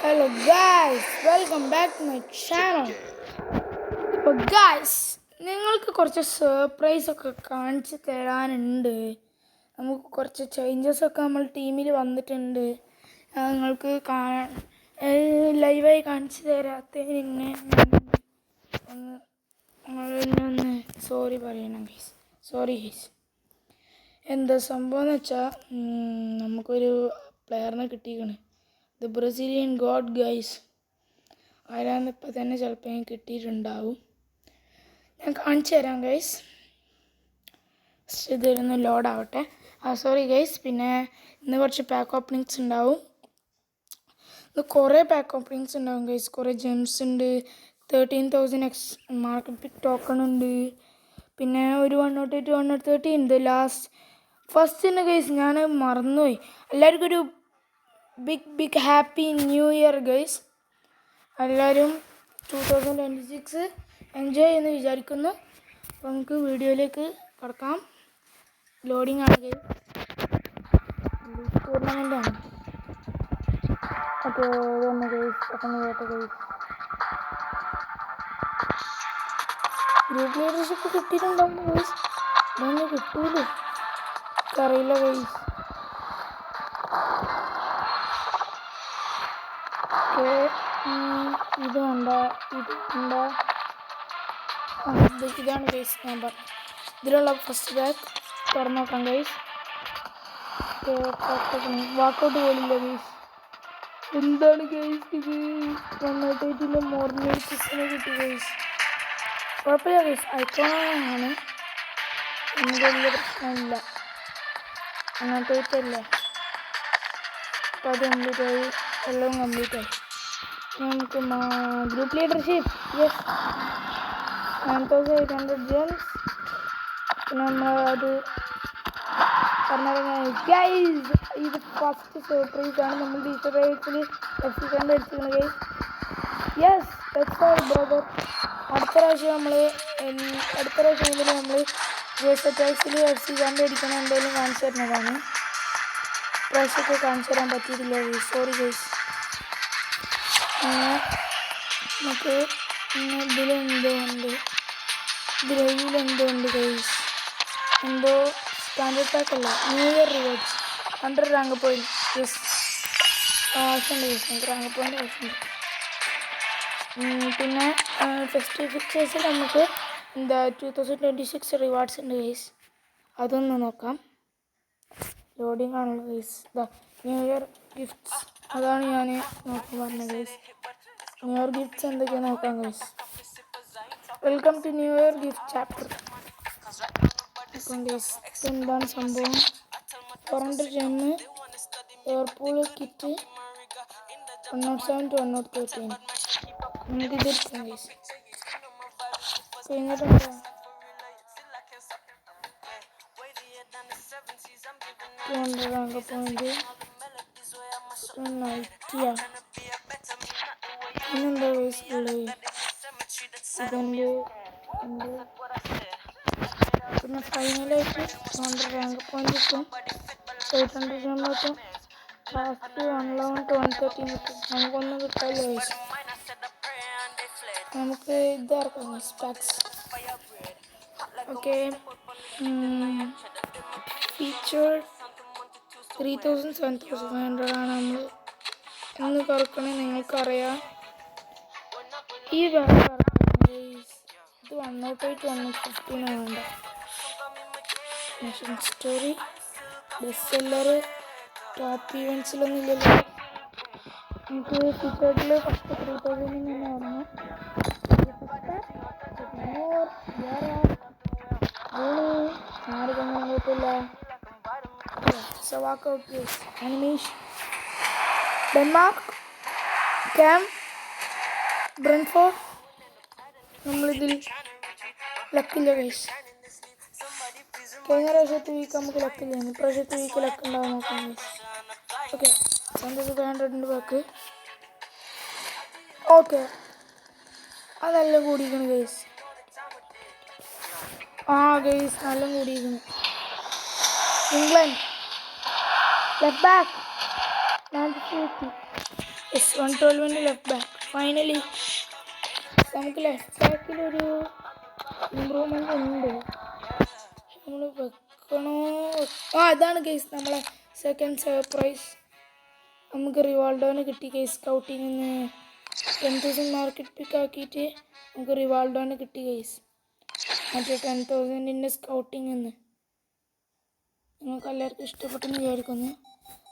Hello guys, welcome back to my channel. അപ്പോൾ guys നിങ്ങൾക്ക് കുറച്ച് സർപ്രൈസ് ഒക്കെ കാണിച്ചു തരാനുണ്ട്. നമുക്ക് കുറച്ച് ചേഞ്ചസ് ഒക്കെ നമ്മൾ ടീമിൽ വന്നിട്ടുണ്ട്. നിങ്ങൾക്ക് ലൈവായി കാണിച്ചു തരാത്തതിന് ഒന്ന് സോറി പറയണം ഗൈസ്. Sorry guys. എന്താ സംഭവം എന്ന് വെച്ചാൽ നമുക്കൊരു പ്ലെയറിനെ കിട്ടിയിരിക്കണ്. The Brazilian god guys. ആരാന്ന് ഇപ്പം തന്നെ ചിലപ്പോൾ കിട്ടിയിട്ടുണ്ടാവും. ഞാൻ കാണിച്ചു തരാം ഗൈസ്. ഇതൊന്ന് ലോഡാവട്ടെ. Sorry guys. പിന്നെ ഇന്ന് കുറച്ച് പാക്ക് ഓപ്പണിങ്സ് ഉണ്ടാവും. ഇന്ന് കുറേ പാക്ക് ഓപ്പണിങ്സ് ഉണ്ടാവും ഗൈസ്. കുറേ ജെംസ് ഉണ്ട്. 13,000 മാർക്കറ്റ് പിക് ടോക്കൺ ഉണ്ട്. പിന്നെ ഒരു 108 130 ഉണ്ട്. ഫസ്റ്റിന് ഗൈസ് ഞാൻ മറന്നുപോയി. എല്ലാവർക്കും ഒരു big happy new year guys. എല്ലാവരും 2026 എൻജോയ് ചെയ്യുമെന്ന് വിചാരിക്കുന്നു. അപ്പോൾ നമുക്ക് വീഡിയോയിലേക്ക് കടക്കാം. ലോഡിംഗ് ആണ് ഗൈസ്. ടൂർണമെൻ്റാണ്. ഓക്കെ ഇതൊന്ന് ഗൈസ് പെട്ടെന്ന് കേട്ടോ ഗൈസ്. ഗ്രൂപ്പ് ലീഡർഷിപ്പ് കിട്ടിയിട്ടുണ്ടാവും ഗൈസ്. ഇതൊന്നും കിട്ടൂലേ അറിയില്ല ഗൈസ്. ഇത് വേണ്ട, ഇത് വേണ്ട. ഇതാണ് ഗൈസ് നമ്പർ. ഇതിലുള്ള ഫസ്റ്റ് ബാക്ക് തുറന്നു നോക്കാം ഗൈസ്. വാക്കൗട്ട് പോലില്ല ഗൈസ്. എന്താണ് ഗൈസ് ഇത്? 108 മോർണിംഗ് കിസിനെ കിട്ടി ഗൈസ്. കുഴപ്പമില്ല ഗൈസ്. ഐക്കോണാണ്. എനിക്ക് വലിയ പ്രശ്നമില്ല. 108 അല്ലേ. അപ്പോൾ അത് കംപ്ലീറ്റ് ആയി. എല്ലാം കംപ്ലീറ്റ് ആയി. നമുക്ക് ഗ്രൂപ്പ് ലീഡർഷിപ്പ് യെസ് 9,800 ജെംസ്. പിന്നെ നമ്മൾ അത് പറഞ്ഞ ഗൈസ്. ഇത് ഫസ്റ്റ് സർപ്രൈസ് ആണ്. നമ്മൾ ഡീസറേസിൽ FC അടിച്ചിരിക്കുന്നത് guys. Yes that's all brother. അടുത്ത പ്രാവശ്യം നമ്മൾ ജേസറ്റാക്സിൽ FC അടിക്കണം എന്തായാലും കാണിച്ചു തരുന്നതാണ്. പ്രാവശ്യമൊക്കെ കാണിച്ചു തരാൻ പറ്റിയിട്ടില്ല ഗൈസ്. Sorry guys. നമുക്ക് ഇതിലെന്തോ ഉണ്ട്. ഇതിലെന്തോ ഉണ്ട് ഗൈസ്. എന്തോ സ്റ്റാൻഡേർഡ് പാക്ക് അല്ല, new year rewards 100 rank point. Yes ആവശ്യമുണ്ട് ഗൈസ്. നമുക്ക് റാങ്ക് പോയിന്റ് ആവശ്യമുണ്ട്. പിന്നെ ഫെസ്റ്റിവൽ ഫിക്ചേഴ്സിൽ നമുക്ക് എന്താ 2026 റിവാർഡ്സ് ഉണ്ട് ഗൈസ്. അതൊന്ന് നോക്കാം. ലോഡിംഗ് ആണല്ലോ ഗൈസ്. ന്യൂ ഇയർ ഗിഫ്റ്റ്സ് അതാണ് ഞാൻ നോക്കാൻ പറഞ്ഞത് ഗൈസ്. ന്യൂ ഇയർ ഗിഫ്റ്റ്സ് എന്തൊക്കെയാണ് നോക്കാം guys. Welcome to new year gift chapter. Guys എന്താണ് സംഭവം? ടൊറൻ്റോ ജെമ്മ് എയർപൂൾ കിറ്റ് 107 to 113. നമുക്കിത് എടുക്കാം ഗൈസ്. കഴിഞ്ഞിട്ടുണ്ടോ 200 റാങ്ക് പോയിന്റ് നൈറ്റിയാ. പിന്നെന്താ ഗൈസ് ഉള്ളത്? ഇതെൻ്റെ പിന്നെ ഫൈനലായിട്ട് 200 റാങ്ക് പോയിന്റ് കിട്ടും. 800 കിട്ടും. ലാസ്റ്റ് 111 to 113 കിട്ടും. നമുക്കൊന്നും കിട്ടാല്ലോ ഗൈസ്. നമുക്ക് ഇതാർക്കാം സ്പാക്സ്. ഓക്കെ ഫീച്ചർ 3,000 7,500 ആണ് നമ്മൾ എന്ന് കറക്കണേ. നിങ്ങൾക്കറിയാം ഈ ബാഗ് ഗൈസ്. ഇത് 108 115 വേണ്ട. Mission story best seller top ഈവൻസിലൊന്നും ഇല്ലല്ലോ. നമുക്ക് ഫീച്ചറിൽ ഫസ്റ്റ് 3,000 തന്നെ വന്നു. ആർക്കൊന്നും കുഴപ്പമില്ല. വാക്കൗട്ട് അനിമേഷൻ ഡെൻമാർക്ക് ക്യാം ബ്രൻഫോർഡ്. നമ്മളിതിൽ ലക്കില്ല ഗൈസ്. കഴിഞ്ഞ പ്രാവശ്യത്തെ വീക്ക് നമുക്ക് ലക്കില്ലായിരുന്നു. ഇപ്രാവശ്യത്തെ വീക്ക് ലക്ക് ഉണ്ടാവും നോക്കാം ഗൈസ്. Okay 500 back. ഓക്കെ അതെല്ലാം കൂടിയിരിക്കുന്നു ഗൈസ്. ഗൈസ് നല്ല കൂടിയിരിക്കുന്നു. England left back 950. S112 left back. Finally നമുക്ക് ലെഫ്റ്റ് ബാക്കിലൊരു ഇമ്പ്രൂവ്മെൻ്റ് ഉണ്ട്. നമ്മൾ വെക്കണോ? അതാണ് കേസ് നമ്മളെ സെക്കൻഡ് സർപ്രൈസ്. നമുക്ക് റിവാൾഡോനെ കിട്ടി കേസ്. സ്കൗട്ടിൽ നിന്ന് 10,000 മാർക്കറ്റ് പിക്ക് ആക്കിയിട്ട് നമുക്ക് റിവാൾഡോനെ കിട്ടി കേസ്. മറ്റേ 10,000 സ്കൗട്ടിങ് നിന്ന് നിങ്ങൾക്ക് എല്ലാവർക്കും ഇഷ്ടപ്പെട്ടെന്ന് വിചാരിക്കുന്നു.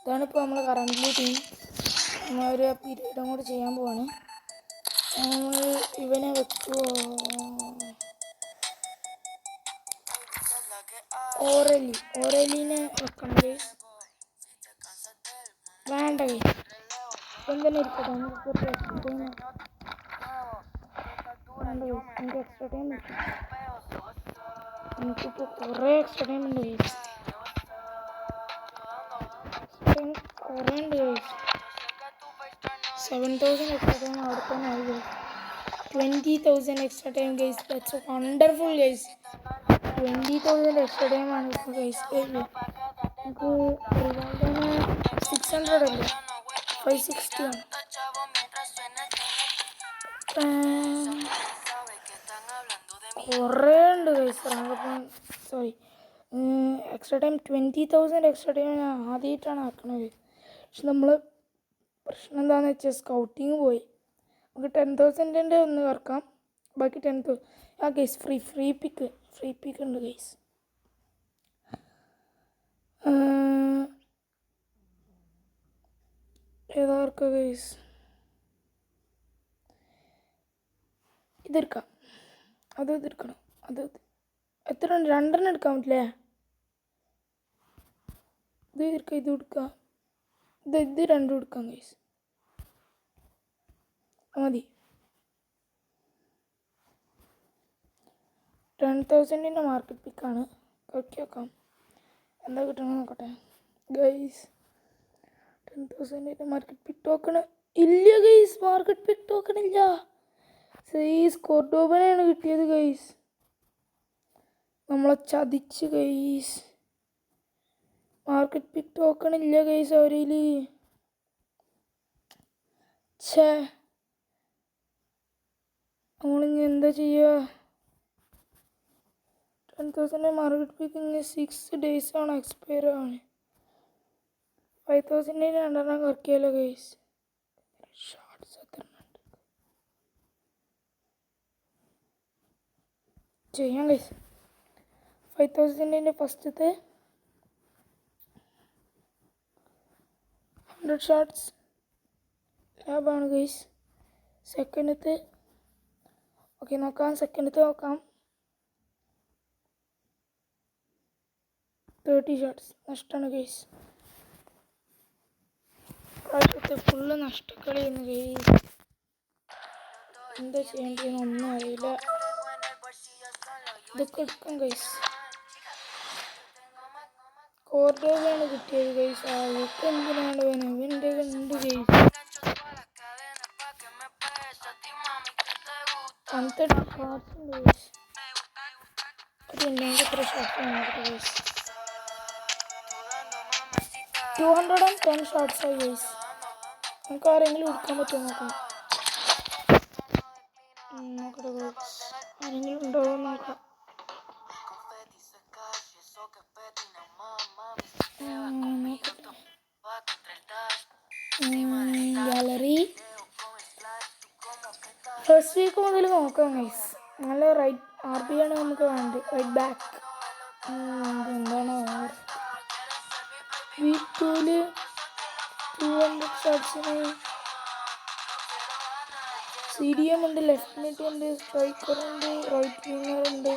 ഇതാണ് ഇപ്പോൾ നമ്മൾ കറൻ്റ് ടീം. നമ്മളൊരു പീരീഡും കൂടി ചെയ്യാൻ പോവാണ്. നമ്മൾ ഇവനെ വെക്കുമോ? ഓറലിനെ വെക്കണം കേസ്. വേണ്ട കേസ്, ഇപ്പം തന്നെ ഇരിക്കട്ടെ. നമുക്ക് എക്സ്ട്രാ ടൈം വേണ്ട കേസ്. നമുക്ക് എക്സ്ട്രാ ടൈം വെക്കാം. നമുക്കിപ്പോൾ കുറേ എക്സ്ട്രാ ടൈം ഉണ്ട് കേസ്. കുറേ ഉണ്ട് കേസ്. 7,000 എക്സ്ട്രാ ടൈം അവിടെ തന്നെ ആയി case. 20,000 extra time case. That's wonderful case. 20,000 extra time ആണ് ഇപ്പോൾ കേസ്. നമുക്ക് റിവാൾഡോന് 600 അല്ലേ, 560 ആണ്. കുറേ ഉണ്ട് case. Sorry, extra time 20,000 extra time ഞാൻ ആദ്യമായിട്ടാണ് ആക്കണത്. പക്ഷെ നമ്മൾ പ്രശ്നം എന്താണെന്ന് വെച്ചാൽ സ്കൗട്ടിങ് പോയി. നമുക്ക് 10,000 ഒന്ന് ഇറക്കാം. ബാക്കി 10,000 ആ കേസ്. ഫ്രീ പിക്ക് ഉണ്ട് കേസ്. ഏതാർക്കാ കേസ്? ഇതെടുക്കാം. ഇതെടുക്കണം. എത്ര ഉണ്ട്? 2 എടുക്കാൻ പറ്റില്ലേ? ഇത് എടുക്കാം. ഇത് 2 എടുക്കാം കേസ്. മതി. 10,000 മാർക്കറ്റ് പിക്കാണ്. കറക്കി വെക്കാം. എന്താ കിട്ടണമെന്ന് നോക്കട്ടെ ഗൈസ്. 10,000 മാർക്കറ്റ് പിക്ക് ടോക്കൺ ഇല്ല ഗൈസ്. മാർക്കറ്റ് പിക്ക് ടോക്കൺ ഇല്ല. കോർഡോബനാണ് കിട്ടിയത് ഗൈസ്. നമ്മളെ ചതിച്ച് ഗൈസ്. മാർക്കറ്റ് പിക്ക് ടോക്കൺ ഇല്ല ഗൈസ് അവരിൽ. നമ്മളിനി എന്താ ചെയ്യുക? 10,000 മാർക്കറ്റ് പിക്ക് ഇങ്ങനെ 6 days ആണ് എക്സ്പയർ ആണ്. 5,000 2 കറക്കിയാലോ ഗൈസ്. ഷോർട്ട്സ് എത്രണ്ണുണ്ട് ചെയ്യാം ഗൈസ്. 5,000 ഫസ്റ്റത്തെ 100 ഷോർട്ട്സ് ലാഭാണ് ഗൈസ്. സെക്കൻഡത്തെ ഓക്കെ നോക്കാം. 30 ഷോർട്ട്സ് നഷ്ടമാണ് ഗൈസ്. പ്രാവശ്യത്തെ ഫുള്ള് നഷ്ടക്കളിയാണ് ഗൈസ്. എന്താ ചെയ്യേണ്ടതെന്ന് ഒന്നും അറിയില്ല. ഇതൊക്കെ എടുക്കാം ഗൈസ്. കോർഡോബാണ് കിട്ടിയത് ഗൈസ്. അതൊക്കെ എന്തിനാണ് ഇവൻ്റെ ഉണ്ട് ഗൈസ്. 130 ഷോർട്ട്സ് ഉണ്ട് ഗൈസ്. അതുണ്ടെങ്കിൽ എത്ര ഷോർട്ട്സ് നോക്കട്ടെ ഗൈസ്. 210 ഷോർട്ട്സ് ആയി ഗൈസ്. നമുക്ക് ആരെങ്കിലും എടുക്കാൻ പറ്റുമോ നോക്കാം. നോക്കട്ടെ ഗൈസ്, ആരെങ്കിലും ഉണ്ടോ നോക്കാം. ഗാലറി ഫസ്റ്റ് വീക്ക് മുതൽ നോക്കാം ഗൈസ്. നല്ല റൈറ്റ് RB ആണ് നമുക്ക് വേണ്ടത്. റൈറ്റ് ബാക്ക് എന്താണോ വീക്ക് 2 200 ഷോട്ട്സിന് CDM ഉണ്ട്, ലെഫ്റ്റ് മിഡ് ഉണ്ട്, സ്ട്രൈക്കർ ഉണ്ട്, റൈറ്റ് വിങ്ങർ ഉണ്ട്,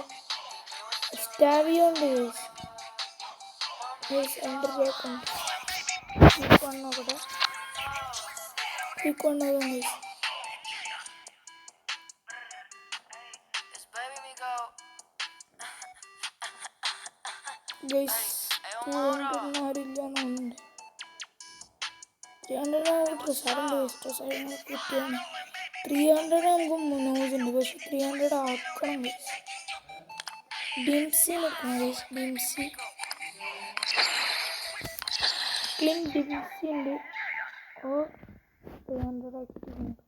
സ്റ്റാവിയോ ഉണ്ട് ഗൈസ്. സെൻറ്റർ ബാക്ക് ഉണ്ട്. വീക്ക് 1 നോക്കട്ടെ. വീക്ക് 1 നോക്കാം ഗൈസ്. ഗൈസ് 200 ആരില്ല എന്നുണ്ട്. 300 ട്രസാറുണ്ട് ഗൈസ്. ട്രസാറിന് കിട്ടിയാണ്. 300 നമുക്ക് നോസുണ്ട്. പക്ഷെ 300 ആക്കണം ഗൈസ്. ഡിംസി നോക്കണം ഗൈസ്. ഡിംസി ക്ലീൻ ഡിംസി ഉണ്ട്. ഓ 500 ആക്കിയിട്ടുണ്ട്.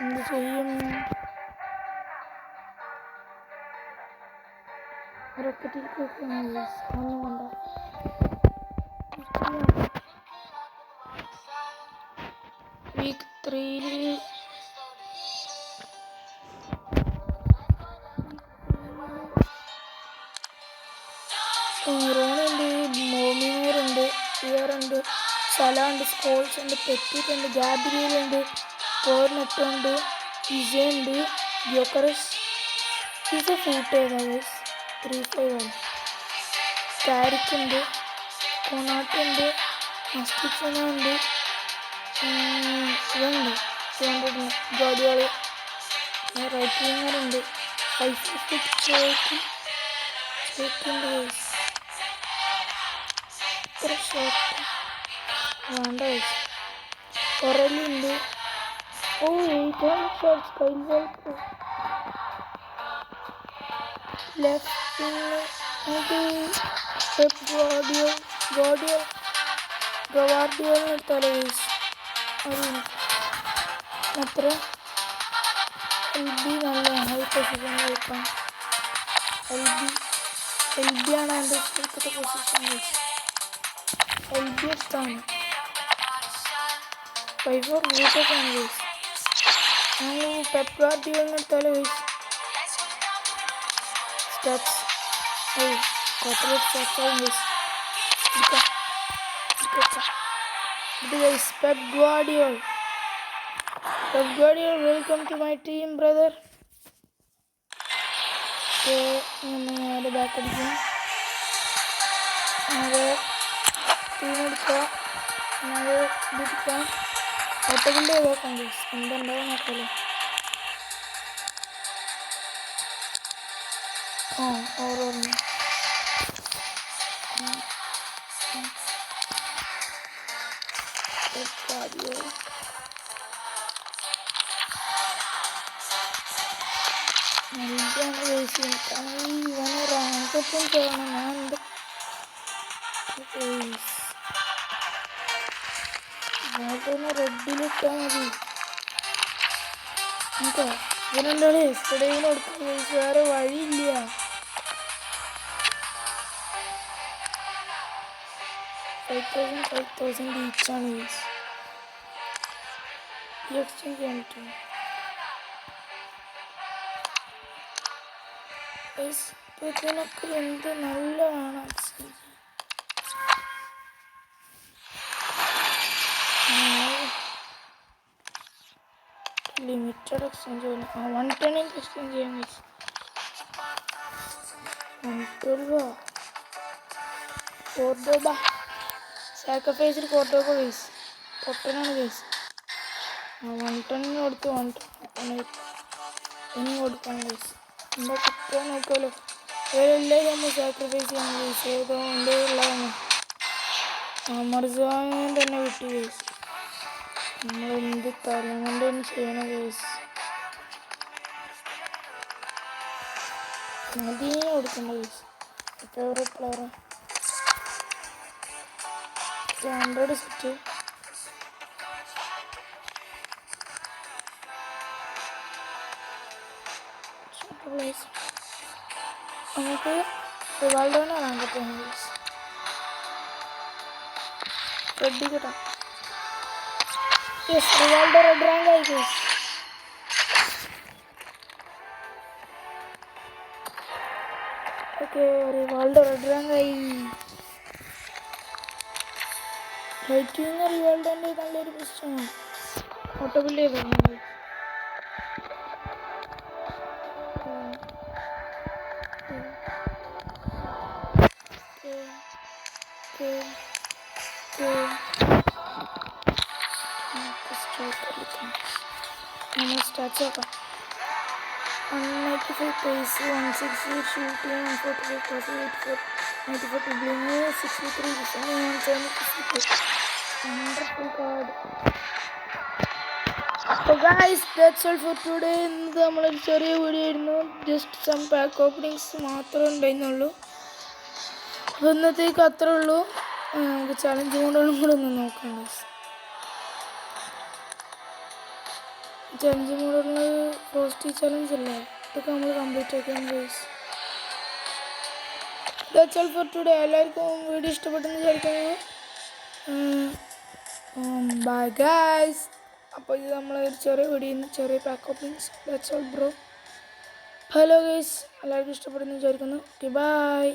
എന്ത് ചെയ്യും? വീക്ക് 3 റോണുണ്ട്, മോമിനോറുണ്ട്, ഇയറുണ്ട്, സലാണ്ട്, സ്കോൾസ് ഉണ്ട്, പെറ്റിട്ടുണ്ട്, ഗാബ്രിയലുണ്ട്, കോർനെറ്റുണ്ട്, ഇസയുണ്ട്, യോക്കറസ്. ഇത് ഫൂട്ട് ചെയ്താൽ 3-5 ആണ്. കാരിക്കുണ്ട്, കൊണാട്ടുണ്ട്, മസ്റ്റിച്ചനുണ്ട്, ഇതുണ്ട് 200 ഗോഡിയോള്, റൈറ്റ് വിങ്ങറുണ്ട്, 550 ചേക്കുണ്ട്. ഇത്ര ഷോട്ട് വേണ്ട വയസ്സ്. കൊറലുണ്ട്. 800 ഷോട്ട്സ് കയ്യിൽ. ലെഫ്റ്റ് നമുക്ക് ഗവാർഡിയോൾ നിർത്താലോ വയസ്സ്. അത്ര LB നല്ല ഹൈ പൊസിഷൻ കളിക്കാം. LB ആണ് എൻ്റെ ഇപ്പോഴത്തെ പൊസിഷൻ. LB ഇഷ്ടമാണ്. 5-4 വീട്ടൊക്കെയാണ് വയസ്സ്. ഞങ്ങൾ പെപ്പ് ഗവാർഡിയോൾ നിർത്താലോ വയസ്സ്. Stats. Corporate stats are this. This is Pep Guardiola. Pep Guardiola, welcome to my team, brother. Okay, I'm back again. team എടുക്കുക. ഇതിരിക്കാം. ഓട്ടോബിൻ്റെ നോക്കാം ഗൈസ്, എന്തുണ്ടാവും നോക്കാമല്ലോ. ഓരോന്ന് നൽകിയാണ് ഗൈസ്. ഇവനെ റാങ്കൊപ്പം ചെയ്യണം. ഞാൻ എന്ത് റെഡിലിട്ടാൽ മതി. നമുക്ക് ഇവരെന്താണ് എസ്റ്റഡേയിൽ കൊടുക്കാൻ ഗൈസ്, വേറെ വഴിയില്ല. 5,000 ഈച്ചാണ് ഗൈസ്. ഈ എക്സ്ചേഞ്ച് ചെയ്യാൻ പറ്റും ഗൈസ്. ഇപ്പോൾ ഇതിനൊക്കെ എന്ത് നല്ലതാണ് എക്സ്ചേഞ്ച്. ലിമിറ്റഡ് എക്സ്ചേഞ്ച് ചെയ്യാൻ 110 എക്സ്ചേഞ്ച് ചെയ്യാൻ ഗൈസ്. 112 കോർഡോബ സാക്രിഫൈസിൽ കോർഡോബ ഗൈസ്. പൊട്ടനാണ് ഗൈസ്. 110 കൊടുത്ത് 110 ഇനി കൊടുക്കണം ഗൈസ്. എന്താ കിട്ടുക നോക്കുമല്ലോ. ഇവരെല്ലാവരും നമ്മൾ സാക്രിഫൈസ് ചെയ്യാൻ ഗൈസ്. ഏതോ എൻ്റെ ഉള്ളതാണ് അമർജാൻ തന്നെ വിട്ടു ഗൈസ്. നമ്മളെന്ത് തരം കൊണ്ടാണ് ചെയ്യണം ഗൈസ്. മദീനെ കൊടുക്കണ്ട ഗൈസ്. Favourite player 100 set. നമുക്ക് റിവാൾഡോനെ റാങ്ക് ഗൈസ്. റെഡി കിട്ടാം. യെസ്, റിവാൾഡോ റെഡ് റാങ്ക് ആയി guys. Okay, Rivaldo red rank ആയി. റൈറ്റ് വിങ് റിവാൾഡോൻ്റെ നല്ലൊരു പൊസിഷനാണ്. ഓട്ടോ ബിൽഡ് ചെയ്തു. നമ്മൾ സ്റ്റാർട്ട് നോക്കാം. 195 pace, 168 shooting, 145 crossing, 94 dribbling, 63 defending, 170 wonderful card. So guys, that's all for today. ഇന്ന് നമ്മളൊരു ചെറിയ വീഡിയോ ആയിരുന്നു. ജസ്റ്റ് സം പാക്ക് ഓപ്പണിങ്സ് മാത്രമേ ഉണ്ടായിരുന്നുള്ളൂ. അപ്പോൾ ഇന്നത്തേക്ക് അത്രേ ഉള്ളൂ. നമുക്ക് ചലഞ്ച് കൊണ്ടും കൂടെ ഒന്ന് നോക്കാം. ചലഞ്ച് മോഡുള്ള പോസ്റ്റ് ചലഞ്ച് അല്ലേ, ഇതൊക്കെ നമ്മൾ കംപ്ലീറ്റ് ആക്കിയാണ് guys. That's all for today. എല്ലാവർക്കും വീഡിയോ ഇഷ്ടപ്പെട്ടെന്ന് വിചാരിക്കുന്നു. Bye guys. അപ്പോൾ ഇത് നമ്മളൊരു ചെറിയ വീഡിയോ, ചെറിയ pack openings. That's all bro. Hello guys, എല്ലാവർക്കും ഇഷ്ടപ്പെടുന്നു വിചാരിക്കുന്നു. Okay by.